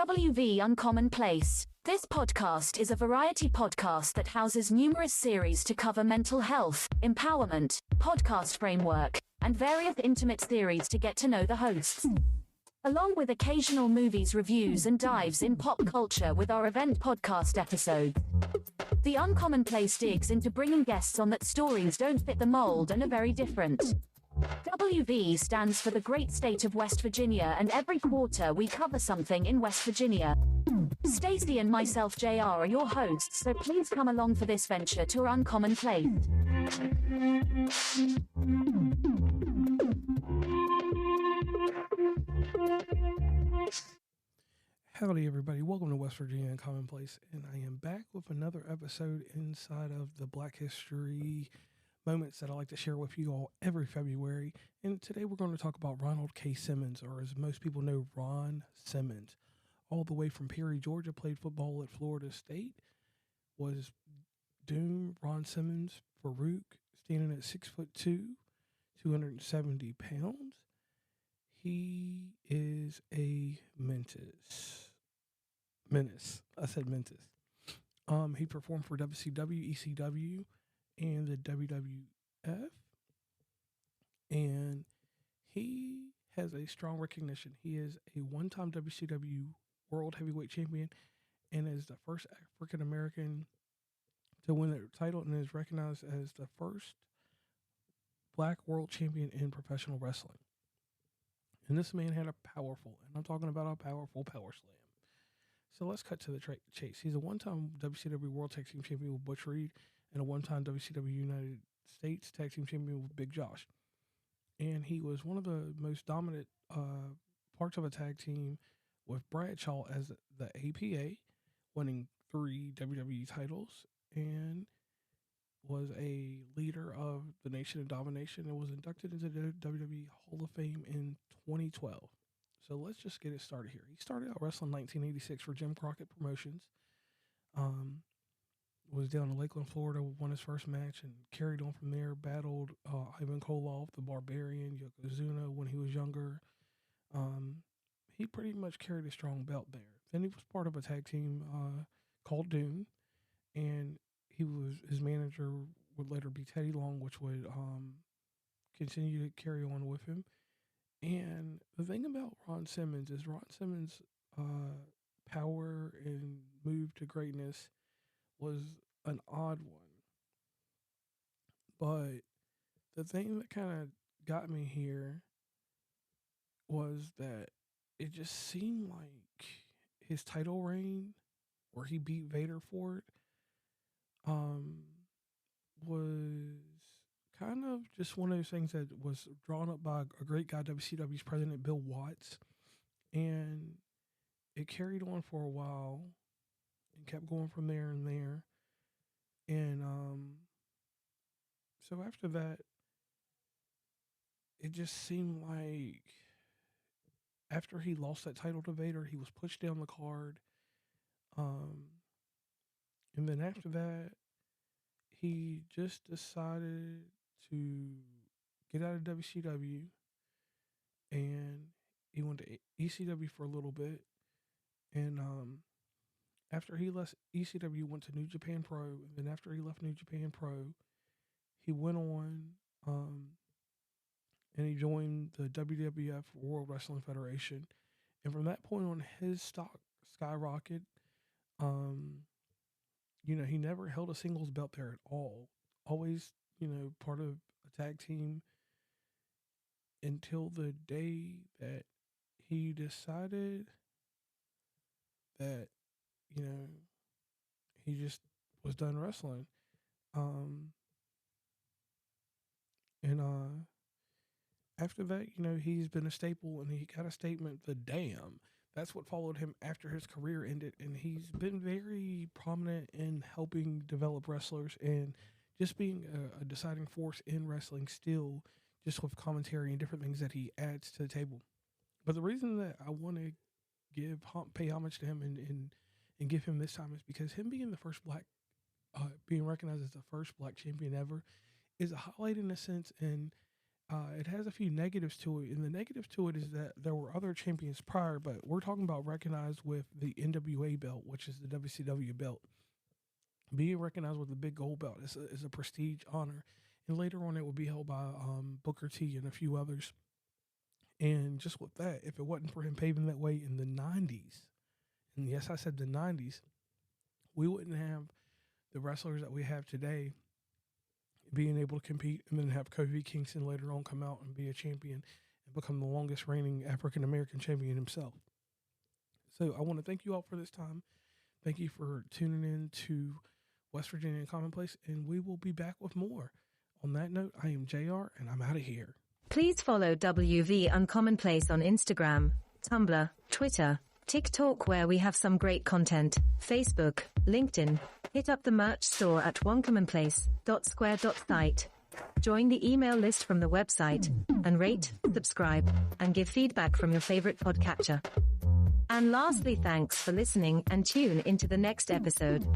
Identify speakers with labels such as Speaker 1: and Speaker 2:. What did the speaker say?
Speaker 1: WV Uncommon Place. This podcast is a variety podcast that houses numerous series to cover mental health, empowerment, podcast framework, and various intimate theories to get to know the hosts. Along with occasional movies reviews and dives in pop culture with our event podcast episodes. The Uncommon Place digs into bringing guests on that stories don't fit the mold and are very different. WV stands for the great state of West Virginia, and every quarter we cover something in West Virginia. Stacey and myself, JR, are your hosts, so please come along for this venture to our Uncommon Place.
Speaker 2: Howdy everybody, welcome to West Virginia Uncommon Place, and I am back with another episode inside of the Black History moments that I like to share with you all every February. And today we're going to talk about Ronald K. Simmons, or as most people know, Ron Simmons. All the way from Perry, Georgia, played football at Florida State, was Doom Ron Simmons, Farouk, standing at 6'2", 270 pounds. He is a menace. I said menace. He performed for WCW, ECW, and the WWF, and he has a strong recognition. He is a one-time WCW World Heavyweight Champion and is the first African American to win the title, and is recognized as the first Black World Champion in professional wrestling. And this man had a powerful, and I'm talking about a powerful power slam. So let's cut to the chase. He's a one-time WCW World Tag Team Champion with Butch Reed, and a one-time WCW United States Tag Team Champion with Big Josh. And he was one of the most dominant parts of a tag team with Bradshaw as the APA, winning 3 WWE titles, and was a leader of the Nation of Domination, and was inducted into the WWE Hall of Fame in 2012. So let's just get it started here. He started out wrestling in 1986 for Jim Crockett Promotions. Was down in Lakeland, Florida, won his first match, and carried on from there. Battled Ivan Koloff, the Barbarian, Yokozuna when he was younger. He pretty much carried a strong belt there. Then he was part of a tag team called Doom, and his manager would later be Teddy Long, which would continue to carry on with him. And the thing about Ron Simmons is Ron Simmons' power and move to greatness was an odd one. But the thing that kind of got me here was that it just seemed like his title reign, where he beat Vader for it, was kind of just one of those things that was drawn up by a great guy, WCW's president, Bill Watts. And it carried on for a while and kept going from there and there. And so after that, it just seemed like after he lost that title to Vader, he was pushed down the card. And then after that, he just decided to get out of WCW, and he went to ECW for a little bit. And after he left ECW, went to New Japan Pro. And then after he left New Japan Pro, he went on and he joined the WWF World Wrestling Federation. And from that point on, his stock skyrocketed. He never held a singles belt there at all. Always, part of a tag team, until the day that he decided that, he just was done wrestling. And after that, he's been a staple, and he got a statement, the damn. That's what followed him after his career ended, and he's been very prominent in helping develop wrestlers and just being a deciding force in wrestling still, just with commentary and different things that he adds to the table. But the reason that I want to pay homage to him and give him this time is because him being the first being recognized as the first Black champion ever is a highlight in a sense, and it has a few negatives to it, and the negative to it is that there were other champions prior, but we're talking about recognized with the NWA belt, which is the WCW belt. Being recognized with the big gold belt is a prestige honor, and later on it will be held by Booker T and a few others. And just with that, if it wasn't for him paving that way in the 90s, and yes, I said the 90s, we wouldn't have the wrestlers that we have today being able to compete, and then have Kofi Kingston later on come out and be a champion and become the longest reigning African-American champion himself. So I want to thank you all for this time. Thank you for tuning in to West Virginia Commonplace, and we will be back with more. On that note, I am JR, and I'm out of here.
Speaker 3: Please follow WV Uncommonplace on Instagram, Tumblr, Twitter, TikTok, where we have some great content, Facebook, LinkedIn. Hit up the merch store at onecommonplace.square.site. Join the email list from the website, and rate, subscribe, and give feedback from your favorite podcatcher. And lastly, thanks for listening, and tune into the next episode.